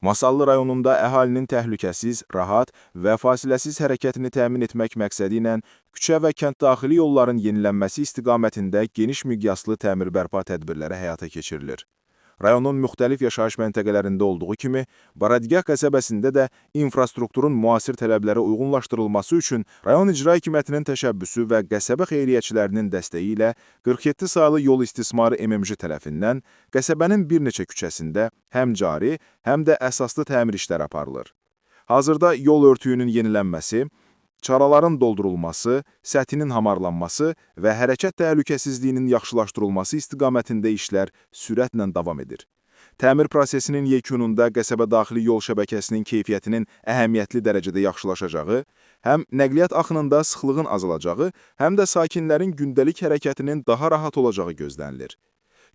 Masallı rayonunda əhalinin təhlükəsiz, rahat və fasiləsiz hərəkətini təmin etmək məqsədi ilə küçə və kənddaxili yolların yenilənməsi istiqamətində geniş miqyaslı təmir-bərpa tədbirləri həyata keçirilir. Rayonun müxtəlif yaşayış məntəqələrində olduğu kimi, Baradigah qəsəbəsində də infrastrukturun müasir tələblərə uyğunlaşdırılması üçün rayon icra hakimiyyətinin təşəbbüsü və qəsəbə xeyriyyəçilərinin dəstəyi ilə 47 saylı yol istismarı MMJ tərəfindən qəsəbənin bir neçə küçəsində həm cari, həm də əsaslı təmir işləri aparılır. Hazırda yol örtüyünün yenilənməsi, çaraların doldurulması, səthinin hamarlanması və hərəkət təhlükəsizliyinin yaxşılaşdırılması istiqamətində işlər sürətlə davam edir. Təmir prosesinin yekununda qəsəbə daxili yol şəbəkəsinin keyfiyyətinin əhəmiyyətli dərəcədə yaxşılaşacağı, həm nəqliyyat axınında sıxlığın azalacağı, həm də sakinlərin gündəlik hərəkətinin daha rahat olacağı gözlənilir.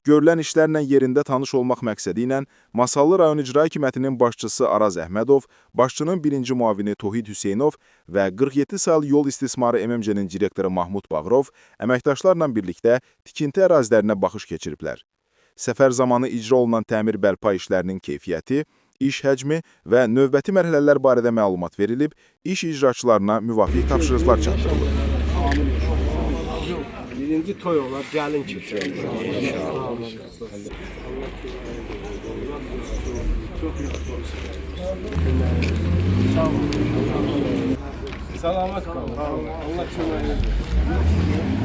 Görülən işlərlə yerində tanış olmaq məqsədi ilə Masallı rayon icra hakimiyyətinin başçısı Araz Əhmədov, başçının birinci müavini Tohid Hüseynov və 47 saylı yol istismarı MMC-nin direktoru Mahmud Bağırov əməkdaşlarla birlikdə tikinti ərazilərinə baxış keçiriblər. Səfər zamanı icra olunan təmir bərpa işlərinin keyfiyyəti, iş həcmi və növbəti mərhələlər barədə məlumat verilib, iş icraçılarına müvafiq tapşırıqlar çatdırılıb. Birinci toy olar, gəlin keçirir. Salamat qalın. Allah köməyiniz olsun.